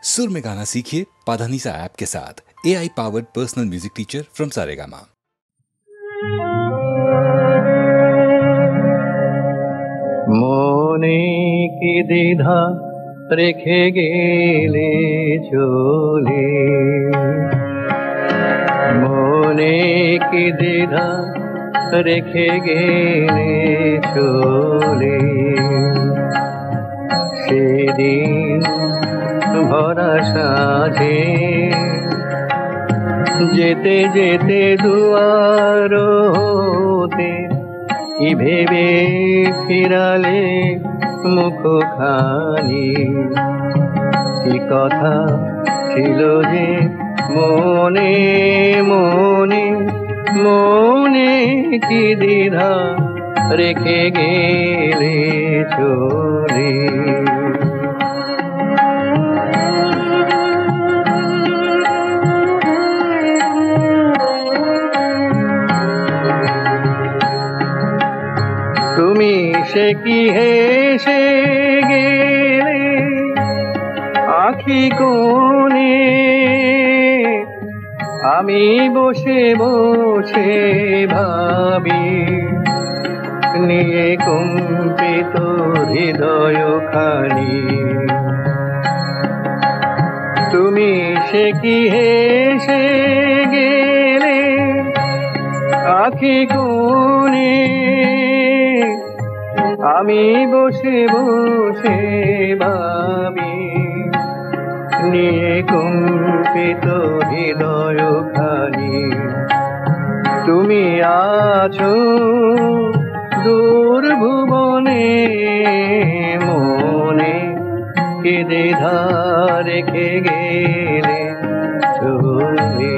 सुर में गाना सीखिए पाधानीसा ऐप के साथ। AI powered personal music teacher from Saregama. মনে কি দ্বিধা রেখে গেলে চলে, মনে কি দ্বিধা রেখে গেলে চলে, সেদিন ভরা সাজে যেতে যেতে দুয়ার হতে কি ভেবে ফিরালে মুখখানি, কি কথা ছিল যে মনে মনে, মনে কি দ্বিধা রেখে গেলে চলে। তুমি সে কি হেসে গেলে আখি কোণে, আমি বসে বসে ভাবি নিয়ে কম্পিত হৃদয় খানি। তুমি সে কি হেসে গেলে আখি কোণে, আমি বসে বসে ভাবি নিয়ে কম্পিত হৃদয় খানি। তুমি আছো দূর ভুবনে, মনে কি দ্বিধা রেখে গেলে চলে।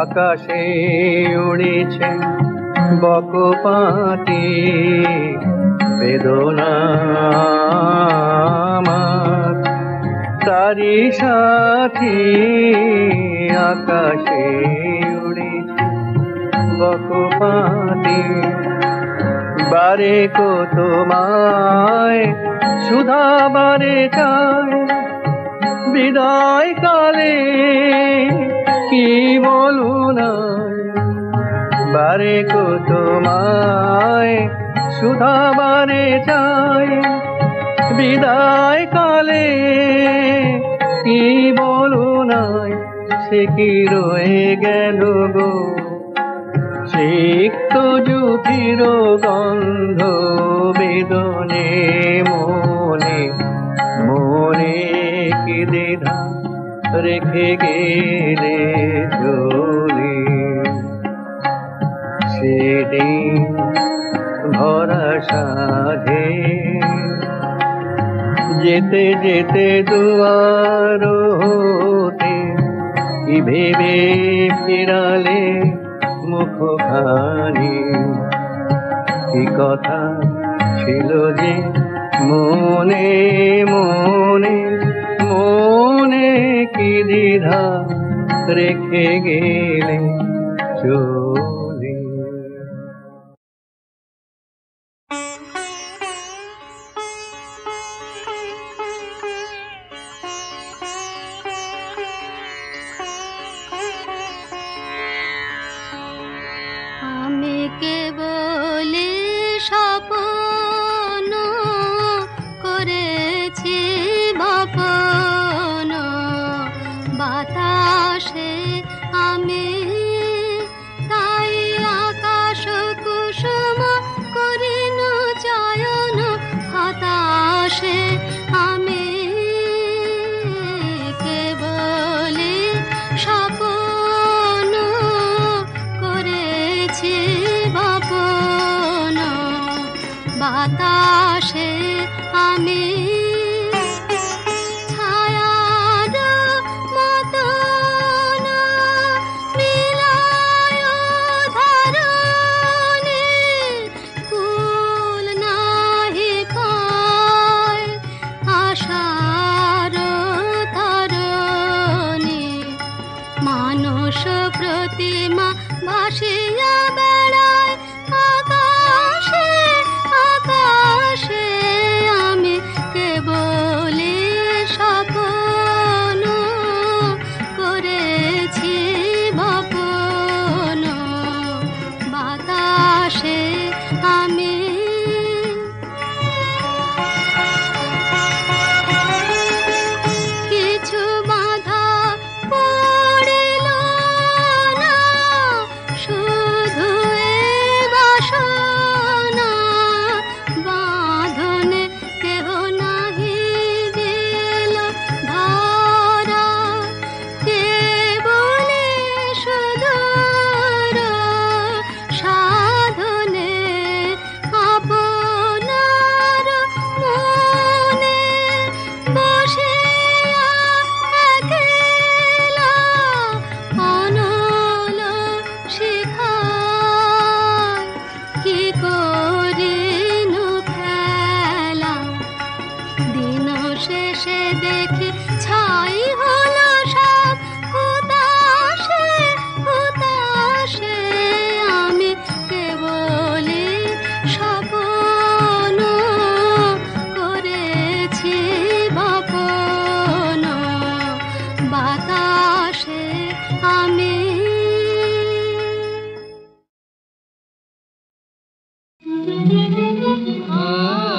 আকাশে উড়েছে বকপাতি বেদনা আমার, তারি সাথী আকাশে উড়েছে বকপাতি, বারে কো তোমায় সুধা বারে চায়, বিদায় কালে কি বলু না, বারে কো তোমায় সুধা বারে চাই, বিদায় কালে কি বলু নাই, সে কি রয়ে গেল গো সিক্ত জুতির গন্ধ বেদনে, মনে মনে কি দ্বিধা রেখে গেলে চলে। সেদিন ভরা সাধে যেতে যেতে দুয়ার হতে কি ভেবে ফিরালে মুখখানি, কি কথা ছিল যে মনে মনে, মনে কি দ্বিধা রেখে গেলে চলে। আমি কেবল স্বপ্ন করেছি বপন, বাতাসে আমি তাই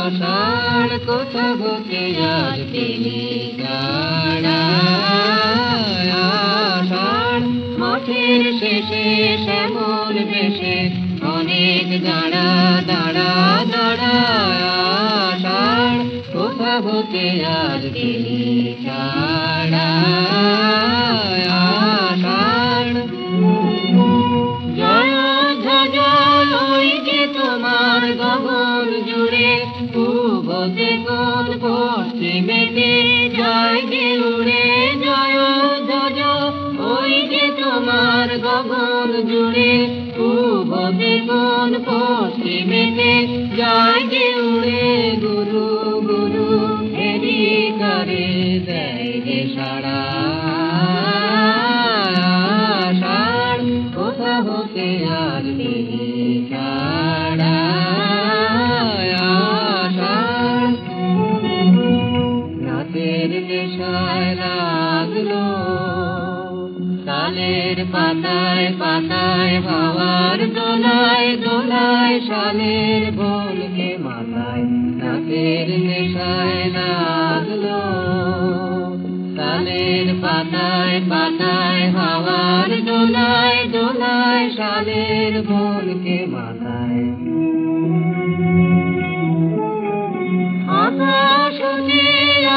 আষাঢ় কোথা হতে আজ পেলি ছাড়া, আষাঢ় মাঠের শেষে শ্যামল বেশে অনেক দাঁড়া দাঁড়া দাঁড়া, আষাঢ় কোথা হতে আজ পেলি ছাড়া, আষাঢ় জয় ধ্বজ ওই যে তোমার গগন জুড়ে, পূবতে কোন পশ্চিমেতে যায় যে উড়ে, জয় ধ্বজ ওই যে তোমার গগন জুড়ে, পূবতে কোন পশ্চিমেতে যায় যে উড়ে, গুরু গুরু হেরি করে দেয় যে সাড়া, আষাঢ় কোথা হতে আর পেলি ছাড়া, আষাঢ় রাতের নেশায় লাগলো তালের পাতায় পাতায়, হাওয়ার দোলায় দোলায় শালের বলকে মাথায়, রাতের নেশায় লাগলো তালের পাতায় পাতায়, হাওয়ার দোলায় দোলায় শালের বলকে মাথায়, আকাশ হতে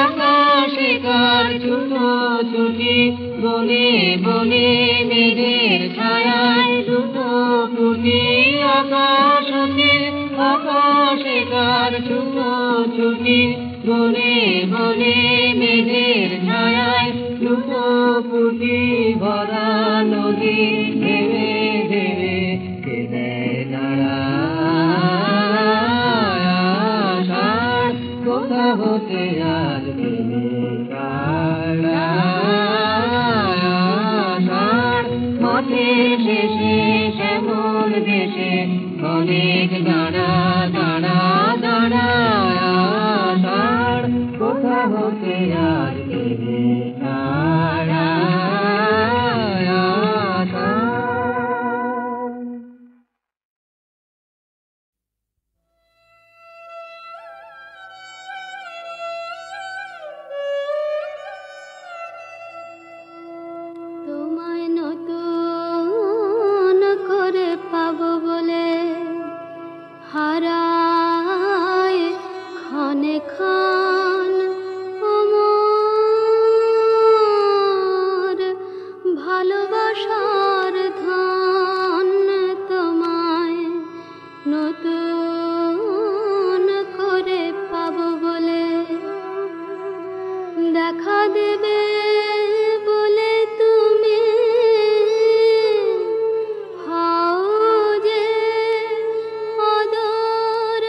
আকাশে কার ছুটো ছুটি, বনে বনে মেঘের ছায়ায় দুটো ফুটি, আকাশ হতে আকাশে কার ছুটো ছুটি, বনে বনে মেঘের ছায়ায় দুটো ফুটি, ভরা নদী ভেবে ভেবে কেঁদে নাড়া, আষাঢ় কোথা হতে আজ পেলি ছাড়া, আষাঢ় মাঠের শেষে শ্যামল দেশে অনেক দাঁড়া দাঁড়া দাঁড়া, আষাঢ় কোথা হতে আজ পেলি ছাড়া, আষাঢ়। তোমায় নতুন করে পাবো বলে হারায় ক্ষণে ক্ষণ আমার ভালোবাসার ধন, তোমায় নতুন করে পাবো বলে দেখা দেবে বলে তুমি হও যে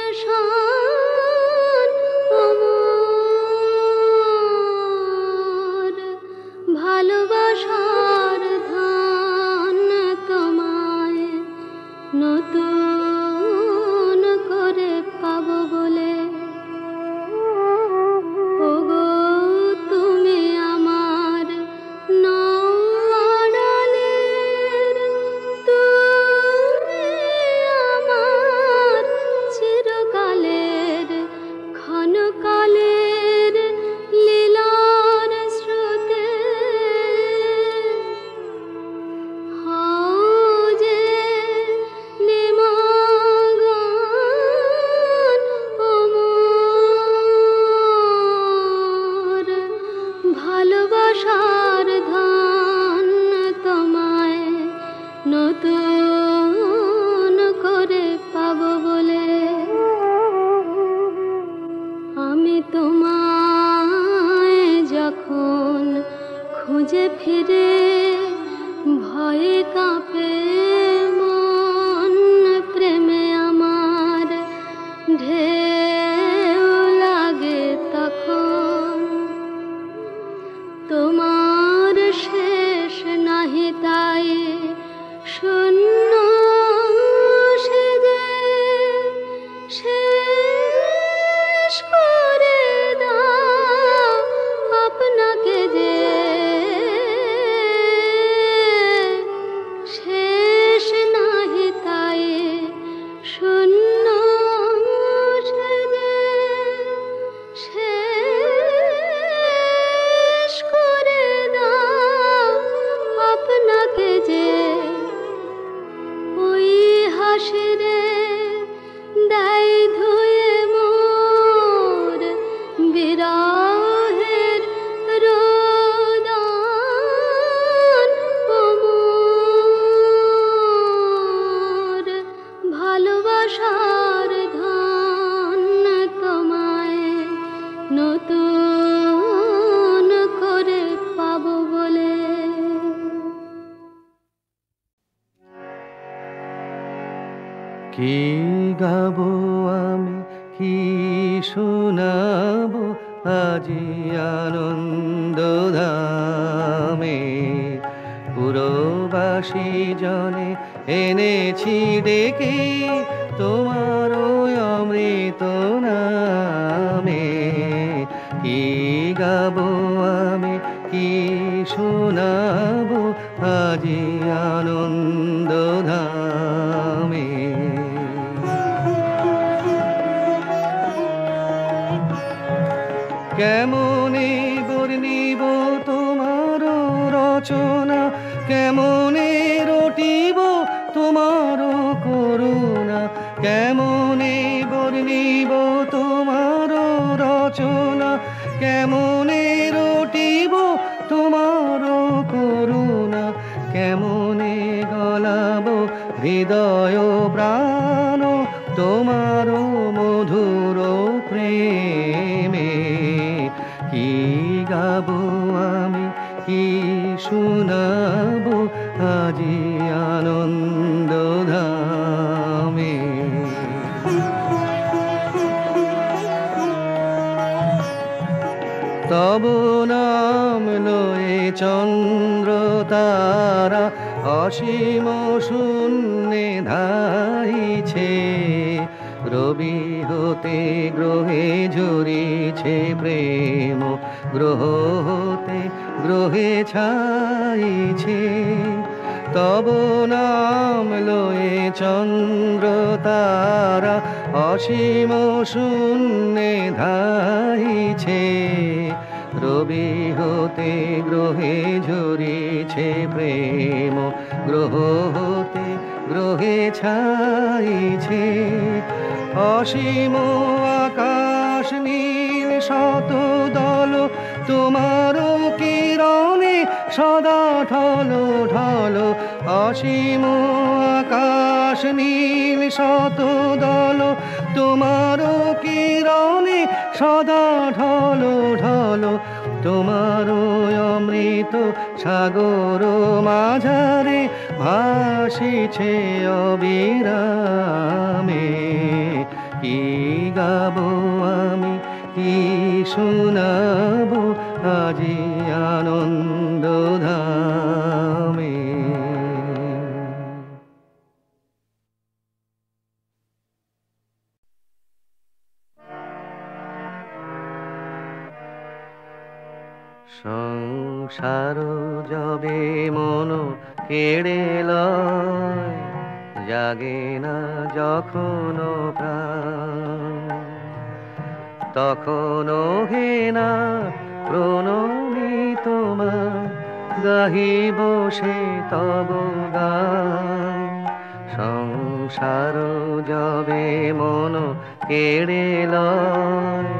আদর্শন আমার ভালোবাসার ধন, তোমায় নতুন করে পাবো বলে, ওগো তুমি আমার নওয়াড়ালের, তুমি আমার চিরকালের ক্ষণকালের লীলার স্রোতে, হও যে নিম বাসিরে দেয় ধুয়ে মোর বিরহের রোদন ও মোর ভালোবাসার ধন তোমায় নতুন করে পাবো বলে। কি গাবো আমি, কি শোনাবো আজি আনন্দ ধামে। পুরবাসী জনে এনেছি ডেকে তোমার অমৃত নামে। কি গাবো আমি, কি শোনাবো আজি আনন্দ ধামে। কেমনে বর্ণিব তোমার রচনা, কেমনে রটিব তোমার করুণা। কেমনে বর্ণিব তোমার রচনা, কেমনে রটিব তোমার করুণা। কেমনে গলাব হৃদয় প্রাণ তোমার মধুর প্রেমে। কি গাবো আমি, কি শোনাবো আজি আনন্দ ধামে। তব নাম লয়ে চন্দ্র তারা অসীম শূন্যে ধাইছে। রবি হতে গ্রহে ঝরিছে প্রেম, গ্রহ হতে গ্রহে ছাইছে। তব নাম লয়ে চন্দ্র তারা অসীম শূন্যে ধাইছে। রবি হতে গ্রহে ঝরিছে প্রেম, গ্রহ হতে গ্রহে ছাইছে। অসীম আকাশ নীল শত দল তোমার কিরণে সদা ঢল ঢল। অসীম আকাশ নীল শত দল তোমার কিরণে সদা ঢল ঢল। তোমার অমৃত সাগর মাঝারে ভাসিছে অবিরামে। কি গাবো আমি, কি শোনাবো আজি আনন্দ ধামে। সংসার যবে মন কেড়ে লয়, জাগে না যখন প্রাণ। তখনও হে না প্রণমী তোমার, গাহিব সে তব গান। সংসার যবে মন কেড়ে লয়,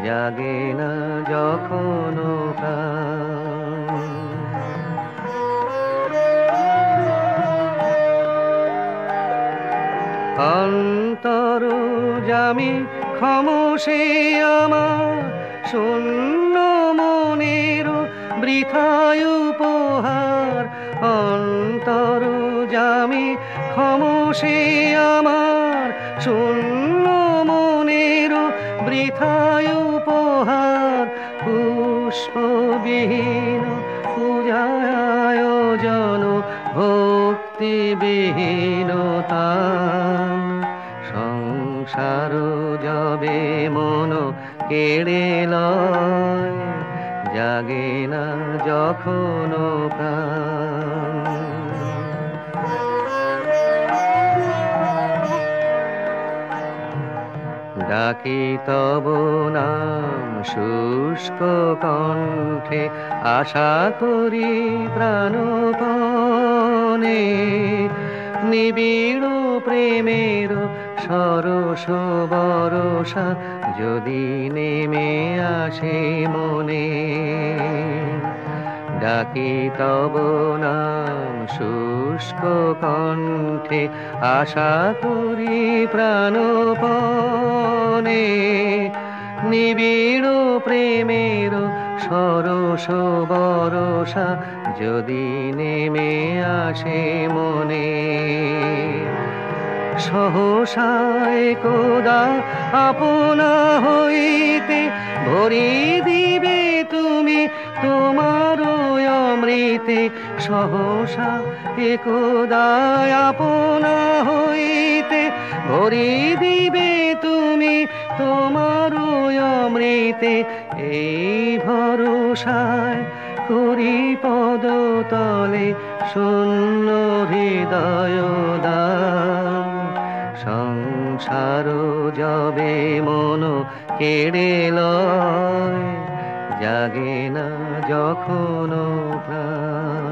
জাগে না যখন প্রাণ। অন্তর জামি খামোশে আমার, শূন্য মনের বৃথায় উপহার। অন্তর জামি খামোশে আমার, শূন্য মনের বৃথায় উপহার। পুষ্পবিহীন পূজায় আয়োজন, ভক্তিবিহীন তান। সংসার যবে মন কেড়ে লয়, জাগে না যখন প্রাণ। ডাকি তব নাম শুষ্ক কণ্ঠে, আশা করি প্রাণপণে। নিবিড় প্রেমের সরস বরষা যদি নেমে আসে মনে, ডাকি তব নাম শুষ্ক কণ্ঠে, আশা করি প্রাণপণে। নিবিড় প্রেমের সরস বরষা যদি নেমে আসে মনে, সহসায় কোদা আপনা হইতে ভরি দিবে তুমি তোমার অমৃতে। সহসা একদা আপনা হইতে ভরি দিবে তুমি তোমার অমৃতে। এই ভরসায় করি পদতলে শূন্য হৃদয় দান। সংসার যবে মন কেড়ে লয়, জাগে না যখন প্রাণ।